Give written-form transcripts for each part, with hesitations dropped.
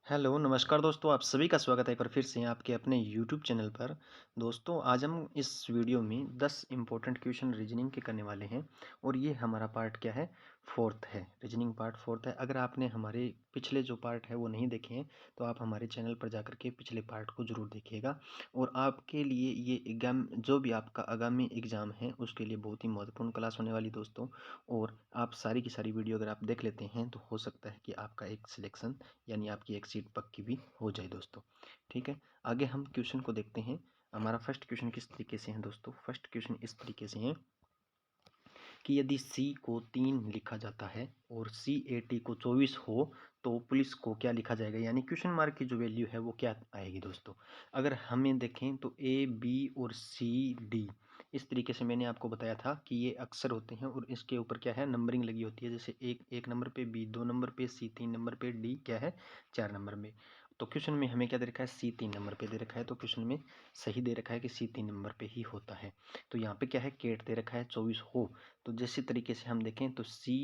Hello, नमस्कार दोस्तों, आप सभी का स्वागत है एक बार फिर से आपके अपने यूट्यूब चैनल पर। दोस्तों, आज हम इस वीडियो में 10 इम्पोर्टेंट क्वेश्चन रीजनिंग के करने वाले हैं और ये हमारा पार्ट क्या है? 4th है, रीजनिंग पार्ट 4th है। अगर आपने हमारे पिछले जो पार्ट है वो नहीं देखे हैं, तो आप हमारे चैनल पर जाकर के पिछले पार्ट को ज़रूर देखिएगा। और आपके लिए ये एग्ज़ाम जो भी आपका आगामी एग्ज़ाम है, उसके लिए बहुत ही महत्वपूर्ण क्लास होने वाली दोस्तों। और आप सारी की सारी वीडियो अगर आप देख लेते हैं, तो हो सकता है कि आपका एक सिलेक्शन यानी आपकी एक सीट पक्की भी हो जाए दोस्तों। ठीक है, आगे हम क्वेश्चन को देखते हैं। हमारा फर्स्ट क्वेश्चन किस तरीके से है दोस्तों? फर्स्ट क्वेश्चन इस तरीके से है कि यदि C को 3 लिखा जाता है और CAT को 24 हो, तो पुलिस को क्या लिखा जाएगा? यानी क्वेश्चन मार्क की जो वैल्यू है वो क्या आएगी दोस्तों? अगर हमें देखें तो A, B और C, D इस तरीके से मैंने आपको बताया था कि ये अक्सर होते हैं और इसके ऊपर क्या है, नंबरिंग लगी होती है। जैसे एक नंबर पे, B 2 नंबर पे, C 3 नंबर पे, D क्या है, 4 नंबर में। तो क्वेश्चन में हमें क्या दे रखा है? C 3 नंबर पे दे रखा है, तो क्वेश्चन में सही दे रखा है कि C 3 नंबर पे ही होता है। तो यहाँ पे क्या है, केट दे रखा है 24 हो। तो जैसे तरीके से हम देखें तो C,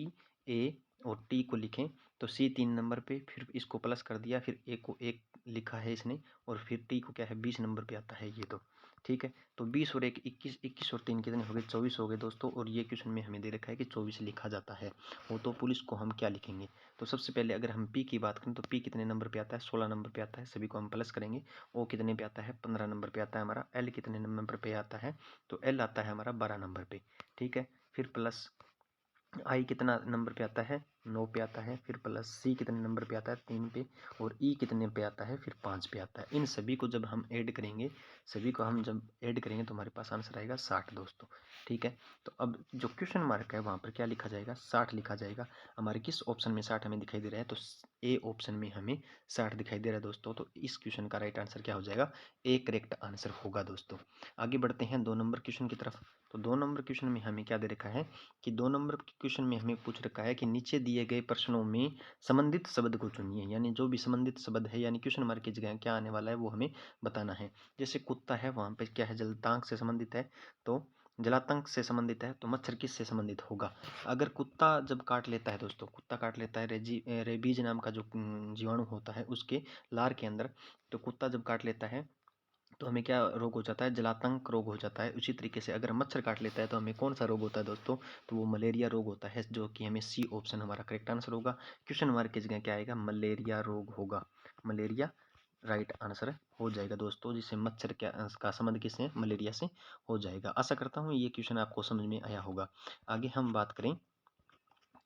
A और T को लिखें तो C 3 नंबर पे, फिर इसको प्लस कर दिया, फिर A को 1 लिखा है इसने, और फिर T को क्या है, 20 नंबर पे आता है ये तो। ठीक है, तो 20 और 1 21, 21 और 3 कितने हो गए? 24 हो गए दोस्तों। और ये क्वेश्चन में हमें दे रखा है कि 24 लिखा जाता है वो, तो पुलिस को हम क्या लिखेंगे? तो सबसे पहले अगर हम P की बात करें तो P कितने नंबर पे आता है? 16 नंबर पे आता है, सभी को हम प्लस करेंगे। O कितने पे आता है? 15 नंबर पे आता है हमारा। L कितने नंबर पे आता है? तो L आता है हमारा 12 नंबर पे। ठीक है, फिर प्लस आई कितना नंबर पे आता है? 9 पे आता है। फिर प्लस सी कितने नंबर पे आता है? 3 पे। और ई कितने पे आता है? फिर 5 पे आता है। इन सभी को जब हम ऐड करेंगे, सभी को हम जब ऐड करेंगे तो हमारे पास आंसर आएगा 60 दोस्तों। ठीक है, तो अब जो क्वेश्चन मार्क है वहाँ पर क्या लिखा जाएगा? 60 लिखा जाएगा। हमारे किस ऑप्शन में 60 हमें दिखाई दे रहा है? तो ए ऑप्शन में हमें 60 दिखाई दे रहा है दोस्तों। तो इस क्वेश्चन का राइट आंसर क्या हो जाएगा? ए करेक्ट आंसर होगा दोस्तों। आगे बढ़ते हैं 2 नंबर क्वेश्चन की तरफ। तो 2 नंबर क्वेश्चन में हमें क्या दे रखा है कि 2 नंबर के क्वेश्चन में हमें पूछ रखा है कि नीचे दिए गए प्रश्नों में संबंधित शब्द को चुनिए। यानी जो भी संबंधित शब्द है, यानी क्वेश्चन मार्क की जगह क्या आने वाला है वो हमें बताना है। जैसे कुत्ता है, वहाँ पे क्या है, जलातंक से संबंधित है। तो जलातंक से संबंधित है तो मच्छर किससे संबंधित होगा? अगर कुत्ता जब काट लेता है दोस्तों, कुत्ता काट लेता है, रेबीज नाम का जो जीवाणु होता है उसके लार के अंदर, तो कुत्ता जब काट लेता है तो हमें क्या रोग हो जाता है? जलातंक रोग हो जाता है। उसी तरीके से अगर मच्छर काट लेता है तो हमें कौन सा रोग होता है दोस्तों? तो वो मलेरिया रोग होता है, जो कि हमें सी ऑप्शन हमारा करेक्ट आंसर होगा। क्वेश्चन मार्क की जगह क्या आएगा? मलेरिया रोग होगा। मलेरिया राइट आंसर हो जाएगा दोस्तों, जिससे मच्छर का संबंध किससे? मलेरिया से हो जाएगा। आशा करता हूँ ये क्वेश्चन आपको समझ में आया होगा। आगे हम बात करें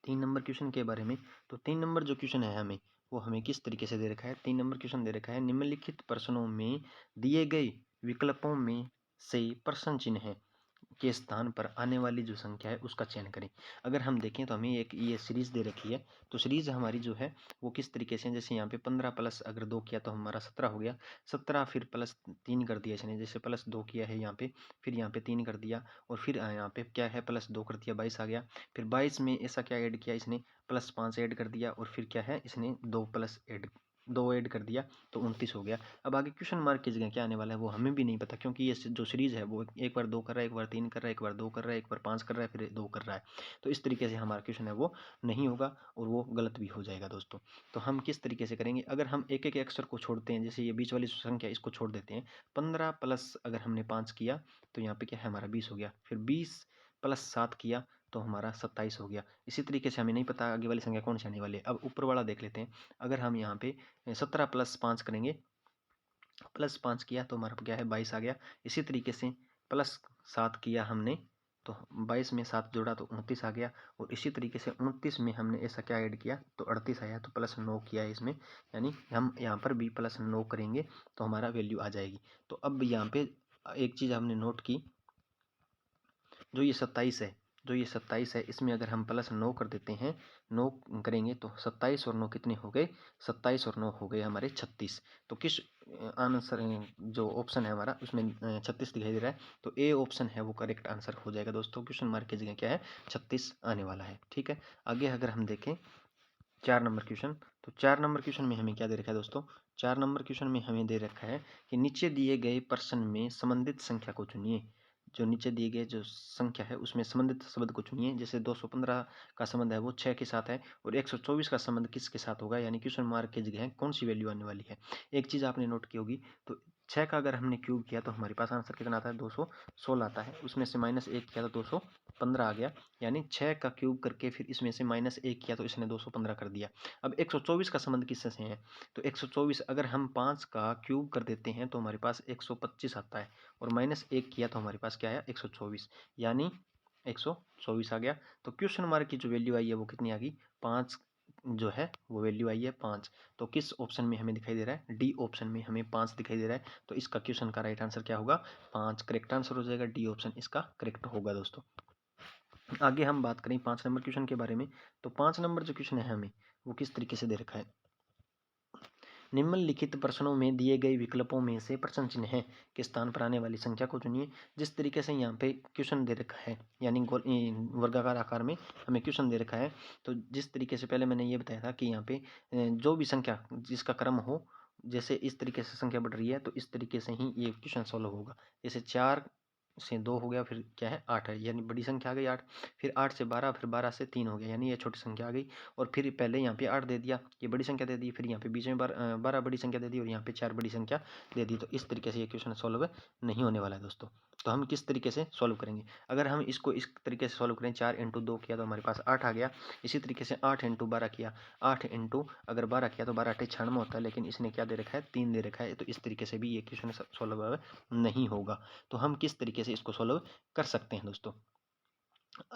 3 नंबर क्वेश्चन के बारे में। तो 3 नंबर जो क्वेश्चन है हमें, वो हमें किस तरीके से दे रखा है? 3 नंबर क्वेश्चन दे रखा है, निम्नलिखित प्रश्नों में दिए गए विकल्पों में से प्रश्न चिन्ह के स्थान पर आने वाली जो संख्या है उसका चयन करें। अगर हम देखें तो हमें एक ये सीरीज़ दे रखी है, तो सीरीज़ हमारी जो है वो किस तरीके से है, जैसे यहाँ पे 15 प्लस अगर 2 किया तो हमारा 17 हो गया। 17 फिर प्लस 3 कर दिया इसने, जैसे प्लस 2 किया है यहाँ पे, फिर यहाँ पे 3 कर दिया, और फिर यहाँ पे क्या है, प्लस 2 कर दिया, 22 आ गया। फिर 22 में ऐसा क्या ऐड किया इसने? प्लस 5 ऐड कर दिया, और फिर क्या है, इसने 2 ऐड कर दिया, तो 29 हो गया। अब आगे क्वेश्चन मार्क की जगह क्या आने वाला है वो हमें भी नहीं पता, क्योंकि ये जो सीरीज़ है वो एक बार 2 कर रहा है, एक बार 3 कर रहा है, एक बार 2 कर रहा है, एक बार 5 कर रहा है, फिर 2 कर रहा है। तो इस तरीके से हमारा क्वेश्चन है वो नहीं होगा और वो गलत भी हो जाएगा दोस्तों। तो हम किस तरीके से करेंगे? अगर हम एक एक अक्षर को छोड़ते हैं, जैसे ये बीच वाली संख्या इसको छोड़ देते हैं, 15 प्लस अगर हमने 5 किया तो यहाँ पे क्या है, हमारा 20 हो गया। फिर 20 प्लस 7 किया तो हमारा 27 हो गया। इसी तरीके से हमें नहीं पता आगे वाली संख्या कौन सी आने वाली है। अब ऊपर वाला देख लेते हैं। अगर हम यहाँ पे 17 प्लस 5 करेंगे, प्लस 5 किया तो हमारा क्या है, 22 आ गया। इसी तरीके से प्लस 7 किया हमने तो 22 में 7 जोड़ा तो 29 आ गया। और इसी तरीके से 29 में हमने ऐसा क्या ऐड किया तो 38 आया, तो प्लस 9 किया है इसमें, यानी हम यहाँ पर भी प्लस 9 करेंगे तो हमारा वैल्यू आ जाएगी। तो अब यहाँ पे एक चीज़ हमने नोट की, जो ये 27 है, इसमें अगर हम प्लस 9 कर देते हैं, 9 करेंगे तो 27 और 9 कितने हो गए? 27 और 9 हो गए हमारे 36। तो किस आंसर जो ऑप्शन है हमारा उसमें 36 दिखाई दे रहा है, तो ए ऑप्शन है वो करेक्ट आंसर हो जाएगा दोस्तों। क्वेश्चन मार्क की जगह क्या है? 36 आने वाला है। ठीक है, आगे अगर हम देखें 4 नंबर क्वेश्चन, तो 4 नंबर क्वेश्चन में हमें क्या दे रखा है दोस्तों? 4 नंबर क्वेश्चन में हमें दे रखा है कि नीचे दिए गए प्रश्न में संबंधित संख्या को चुनिए। जो नीचे दिए गए जो संख्या है उसमें संबंधित शब्द को चुनिए। जैसे 215 का संबंध है वो 6 के साथ है और 124 का संबंध किसके साथ होगा, यानी क्वेश्चन मार्क की जगह कौन सी वैल्यू आने वाली है। एक चीज़ आपने नोट की होगी, तो 6 का अगर हमने क्यूब किया तो हमारे पास आंसर कितना आता है, 216 आता है। उसमें से -1 किया तो 215 आ गया, यानी 6 का क्यूब करके फिर इसमें से -1 किया तो इसने 215 कर दिया। अब 124 का संबंध किससे से है, तो 124 अगर हम 5 का क्यूब कर देते हैं तो हमारे पास 125 आता है और -1 किया तो हमारे पास क्या है, 124, यानी 124 आ गया। तो क्वेश्चन मार्क की जो वैल्यू आई है वो कितनी आ गई, 5 जो है वो वैल्यू आई है 5। तो किस ऑप्शन में हमें दिखाई दे रहा है, डी ऑप्शन में हमें 5 दिखाई दे रहा है। तो इसका क्वेश्चन का राइट आंसर क्या होगा, 5 करेक्ट आंसर हो जाएगा, डी ऑप्शन इसका करेक्ट होगा दोस्तों। आगे हम बात करें 5 नंबर क्वेश्चन के बारे में। तो 5 नंबर जो क्वेश्चन है हमें वो किस तरीके से दे रखा है, निम्नलिखित प्रश्नों में दिए गए विकल्पों में से प्रश्न चिन्ह के स्थान पर आने वाली संख्या को चुनिए। जिस तरीके से यहाँ पे क्वेश्चन दे रखा है, यानी वर्गाकार आकार में हमें क्वेश्चन दे रखा है, तो जिस तरीके से पहले मैंने ये बताया था कि यहाँ पे जो भी संख्या जिसका क्रम हो, जैसे इस तरीके से संख्या बढ़ रही है तो इस तरीके से ही ये क्वेश्चन सॉल्व होगा। जैसे 4 से 2 हो गया, फिर क्या है 8 है, यानी बड़ी संख्या आ गई 8, फिर 8 से 12, फिर 12 से 3 हो गया, यानी ये छोटी संख्या आ गई। और फिर पहले यहाँ पे 8 दे दिया, ये बड़ी संख्या दे दी, फिर यहाँ पे बीच में 12 बड़ी संख्या दे दी और यहाँ पे 4 बड़ी संख्या दे दी। तो इस तरीके से ये क्वेश्चन सॉल्व नहीं होने वाला है दोस्तों। तो हम किस तरीके से सॉल्व करेंगे, अगर हम इसको इस तरीके से सॉल्व करें, 4 × 2 किया तो हमारे पास 8 आ गया। इसी तरीके से 8 × 12 किया, 8 × अगर 12 किया तो 12 8 96 होता है, लेकिन इसने क्या दे रखा है, 3 दे रखा है। तो इस तरीके से भी ये क्वेश्चन सॉल्व नहीं होगा। तो हम किस तरीके से इसको सॉल्व कर सकते हैं दोस्तों,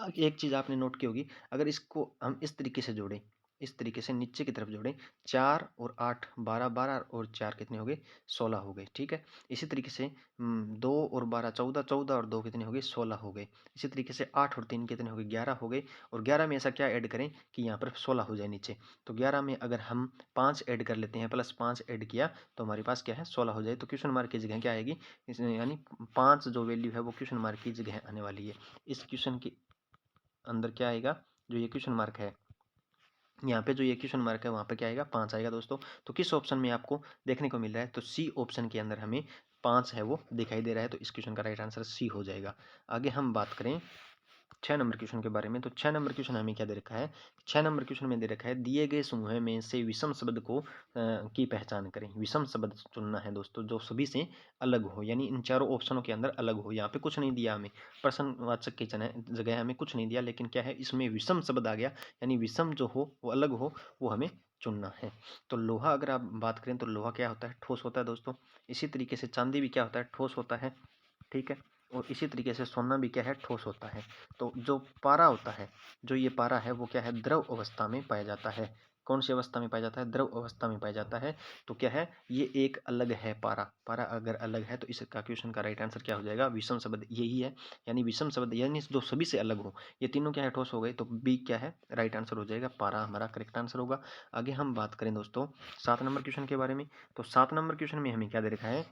एक चीज़ आपने नोट की होगी, अगर इसको हम इस तरीके से जोड़ें, इस तरीके से नीचे की तरफ जोड़ें, 4 और 8 12, 12 और 4 कितने हो गए, 16 हो गए, ठीक है। इसी तरीके से 2 और 12 14, 14 और 2 कितने हो गए, 16 हो गए। इसी तरीके से 8 और 3 कितने हो गए, 11 हो गए। और 11 में ऐसा क्या ऐड करें कि यहाँ पर 16 हो जाए नीचे। तो 11 में अगर हम 5 ऐड कर लेते हैं, +5 ऐड किया तो हमारे पास क्या है, 16 हो जाए। तो क्वेश्चन मार्क की जगह क्या आएगी, यानी 5 जो वैल्यू है वो क्वेश्चन मार्क की जगह आने वाली है। इस क्वेश्चन की अंदर क्या आएगा, जो ये क्वेश्चन मार्क है, यहाँ पे जो ये क्वेश्चन मार्क है वहाँ पे क्या आएगा, 5 आएगा दोस्तों। तो किस ऑप्शन में आपको देखने को मिल रहा है, तो सी ऑप्शन के अंदर हमें 5 है वो दिखाई दे रहा है। तो इस क्वेश्चन का राइट आंसर सी हो जाएगा। आगे हम बात करें 6 नंबर क्वेश्चन के बारे में। तो 6 नंबर क्वेश्चन हमें क्या दे रखा है, 6 नंबर क्वेश्चन में दे रखा है, दिए गए समूह में से विषम शब्द को की पहचान करें। विषम शब्द चुनना है दोस्तों जो सभी से अलग हो, यानी इन चारों ऑप्शनों के अंदर अलग हो। यहाँ पे कुछ नहीं दिया हमें, प्रश्नवाचक की जगह हमें कुछ नहीं दिया, लेकिन क्या है इसमें विषम शब्द आ गया, यानी विषम जो हो वो अलग हो, वो हमें चुनना है। तो लोहा अगर आप बात करें तो लोहा क्या होता है, ठोस होता है दोस्तों। इसी तरीके से चांदी भी क्या होता है, ठोस होता है, ठीक है। और इसी तरीके से सोना भी क्या है, ठोस होता है। तो जो पारा होता है, जो ये पारा है वो क्या है, द्रव अवस्था में पाया जाता है। कौन सी अवस्था में पाया जाता है, द्रव अवस्था में पाया जाता है। तो क्या है, ये एक अलग है पारा, पारा अगर अलग है तो इसका क्वेश्चन का राइट आंसर क्या हो जाएगा, विषम शब्द यही है। यानी विषम शब्द यानी जो सभी से अलग हो, ये तीनों क्या है, ठोस हो गए। तो बी क्या है, राइट आंसर हो जाएगा, पारा हमारा करेक्ट आंसर होगा। आगे हम बात करें दोस्तों 7 नंबर क्वेश्चन के बारे में। तो 7 नंबर क्वेश्चन में हमें क्या दे रखा है,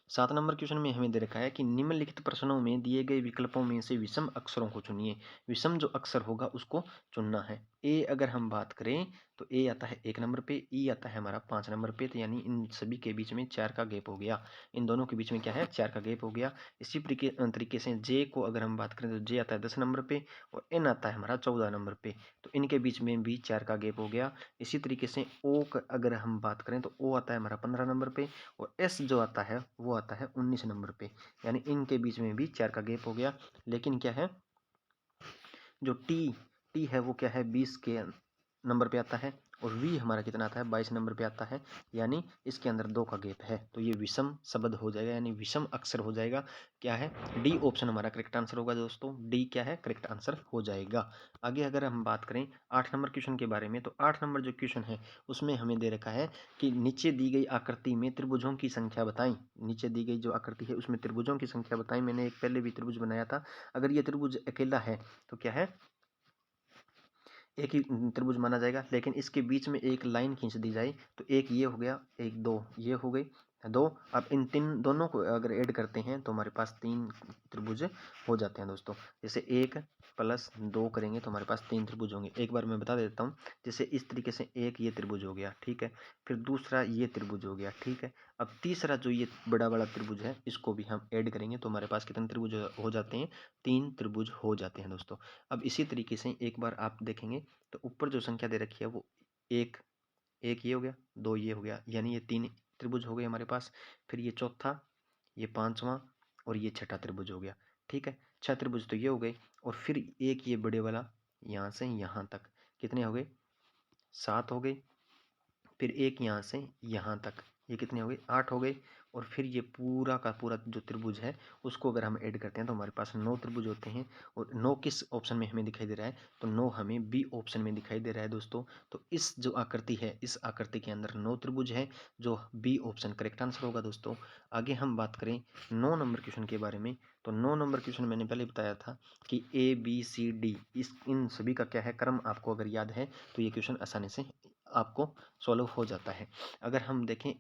7 नंबर क्वेश्चन में हमें दे रखा है कि निम्नलिखित प्रश्नों में दिए गए विकल्पों में से विषम अक्षरों को चुनिए। विषम जो अक्षर होगा उसको चुनना है। ए अगर हम बात करें तो ए आता है 1 नंबर पे, ई आता है हमारा 5 नंबर पे, तो यानी इन सभी के बीच में 4 का गैप हो गया। इन दोनों के बीच में क्या है, 4 का गैप हो गया। इसी तरीके से जे को अगर हम बात करें तो जे आता है 10 नंबर पे और एन आता है हमारा 14 नंबर पे, तो इनके बीच में भी 4 का गैप हो गया। इसी तरीके से ओ अगर हम बात करें तो ओ आता है हमारा 15 नंबर पे और एस जो आता है वो आता है 19 नंबर पे, यानी इनके बीच में भी 4 का गैप हो गया। लेकिन क्या है, जो टी टी है वो क्या है, 20 के नंबर पे आता है और वी हमारा कितना आता है, 22 नंबर पे आता है, यानी इसके अंदर 2 का गैप है। तो ये विषम शब्द हो जाएगा, यानी विषम अक्षर हो जाएगा। क्या है, डी ऑप्शन हमारा करेक्ट आंसर होगा दोस्तों, डी क्या है, करेक्ट आंसर हो जाएगा। आगे अगर हम बात करें 8 नंबर क्वेश्चन के बारे में, तो 8 नंबर जो क्वेश्चन है उसमें हमें दे रखा है कि नीचे दी गई आकृति में त्रिभुजों की संख्या बताएं। नीचे दी गई जो आकृति है उसमें त्रिभुजों की संख्या बताएं। मैंने एक पहले भी त्रिभुज बनाया था। अगर ये त्रिभुज अकेला है तो क्या है, एक ही त्रिभुज माना जाएगा, लेकिन इसके बीच में एक लाइन खींच दी जाए तो एक ये हो गया, एक 2 ये हो गई, दो। अब इन तीन दोनों को अगर ऐड करते हैं तो हमारे पास 3 त्रिभुज हो जाते हैं दोस्तों। जैसे 1 प्लस 2 करेंगे तो हमारे पास 3 त्रिभुज होंगे। एक बार मैं बता देता हूँ, जैसे इस तरीके से एक ये त्रिभुज हो गया, ठीक है, फिर दूसरा ये त्रिभुज हो गया, ठीक है। अब तीसरा जो ये बड़ा वाला त्रिभुज है इसको भी हम ऐड करेंगे तो हमारे पास कितने त्रिभुज हो जाते हैं, 3 त्रिभुज हो जाते हैं दोस्तों। अब इसी तरीके से एक बार आप देखेंगे तो ऊपर जो संख्या दे रखी है वो एक एक ये हो गया, 2 ये हो गया, यानी ये 3 त्रिभुज हो गए हमारे पास। फिर ये चौथा, ये पांचवा और ये छठा त्रिभुज हो गया, ठीक है। 6 त्रिभुज तो ये हो गए। और फिर एक ये बड़े वाला यहाँ से यहाँ तक कितने हो गए, 7 हो गए। फिर एक यहाँ से यहाँ तक ये कितने हो गए, 8 हो गए। और फिर ये पूरा का पूरा जो त्रिभुज है उसको अगर हम ऐड करते हैं तो हमारे पास 9 त्रिभुज होते हैं। और 9 किस ऑप्शन में हमें दिखाई दे रहा है, तो 9 हमें बी ऑप्शन में दिखाई दे रहा है दोस्तों। तो इस जो आकृति है, इस आकृति के अंदर 9 त्रिभुज है, जो बी ऑप्शन करेक्ट आंसर होगा दोस्तों। आगे हम बात करें 9 नंबर क्वेश्चन के बारे में, तो 9 नंबर क्वेश्चन मैंने पहले बताया था कि ए बी सी डी इन सभी का क्या है, क्रम आपको अगर याद है तो ये क्वेश्चन आसानी से आपको सॉल्व हो जाता है। अगर हम देखें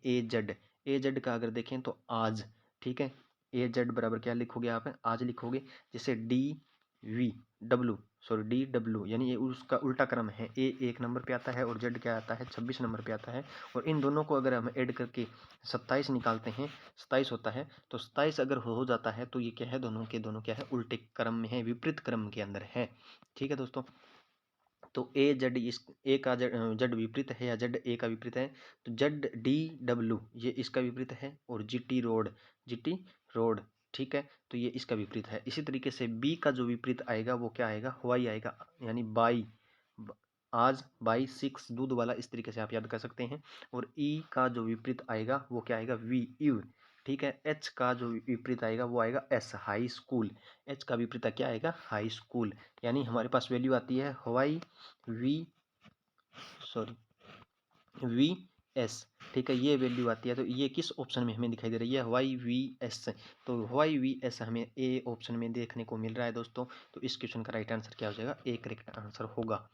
ए जेड का अगर देखें तो आज, ठीक है, ए जेड बराबर क्या लिखोगे आप, आज लिखोगे। जैसे D V W, sorry D W, यानी ये उसका उल्टा क्रम है, ए 1 नंबर पे आता है और जेड क्या आता है, 26 नंबर पे आता है। और इन दोनों को अगर हम ऐड करके 27 निकालते हैं, 27 होता है, तो 27 अगर हो जाता है तो ये क्या है, दोनों के दोनों क्या है, उल्टे क्रम में है, विपरीत क्रम के अंदर है, ठीक है दोस्तों। तो ए जेड, इस ए का जेड विपरीत है या जेड ए का विपरीत है, तो जेड डी डब्ल्यू ये इसका विपरीत है। और जी टी रोड, ठीक है, तो ये इसका विपरीत है। इसी तरीके से बी का जो विपरीत आएगा वो क्या आएगा, वाई आएगा, यानी बाई, आज बाई 6 दूध वाला, इस तरीके से आप याद कर सकते हैं। और ई का जो विपरीत आएगा वो क्या आएगा, वी यू, ठीक है। एच का जो विपरीत आएगा वो आएगा एस, हाई स्कूल। एच का विपरीत क्या आएगा, हाई स्कूल। यानी हमारे पास वैल्यू आती है Y V, sorry V S, ठीक है, ये वैल्यू आती है। तो ये किस ऑप्शन में हमें दिखाई दे रही है, वाई वी एस। तो वाई वी एस हमें ए ऑप्शन में देखने को मिल रहा है दोस्तों। तो इस क्वेश्चन का राइट आंसर क्या हो जाएगा, ए करेक्ट आंसर होगा,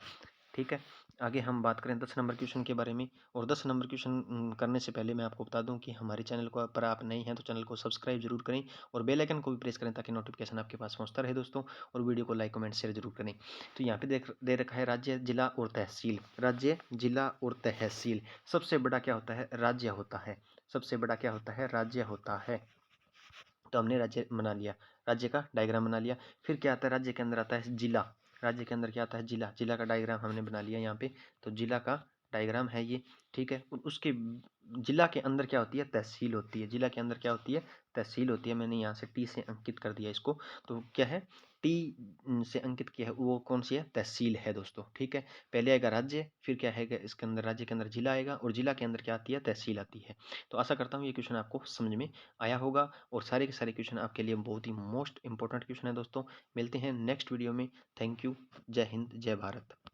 ठीक है। आगे हम बात करें 10 नंबर क्वेश्चन के बारे में। और 10 नंबर क्वेश्चन करने से पहले मैं आपको बता दूं कि हमारे चैनल को पर आप नए हैं तो चैनल को सब्सक्राइब जरूर करें और बेल आइकन को भी प्रेस करें ताकि नोटिफिकेशन आपके पास पहुंचता रहे दोस्तों। और वीडियो को लाइक कमेंट शेयर जरूर करें। तो यहाँ पे दे रखा है राज्य, जिला और तहसील। राज्य, जिला और तहसील। सबसे बड़ा क्या होता है, राज्य होता है। सबसे बड़ा क्या होता है, राज्य होता है। तो हमने राज्य बना लिया, राज्य का डायग्राम बना लिया। फिर क्या आता है, राज्य के अंदर आता है जिला। राज्य के अंदर क्या आता है, जिला। जिला का डायग्राम हमने बना लिया यहाँ पे। तो जिला का डायग्राम है ये, ठीक है। उसके जिला के अंदर क्या होती है, तहसील होती है। जिला के अंदर क्या होती है, तहसील होती है। मैंने यहाँ से टी से अंकित कर दिया इसको। तो क्या है, टी से अंकित किया है, वो कौन सी है, तहसील है दोस्तों, ठीक है। पहले आएगा राज्य, फिर क्या है इसके अंदर, राज्य के अंदर जिला आएगा और जिला के अंदर क्या आती है, तहसील आती है। तो आशा करता हूँ ये क्वेश्चन आपको समझ में आया होगा। और सारे के सारे क्वेश्चन आपके लिए बहुत ही मोस्ट इंपॉर्टेंट क्वेश्चन है दोस्तों। मिलते हैं नेक्स्ट वीडियो में। Thank you. जय हिंद, जय भारत।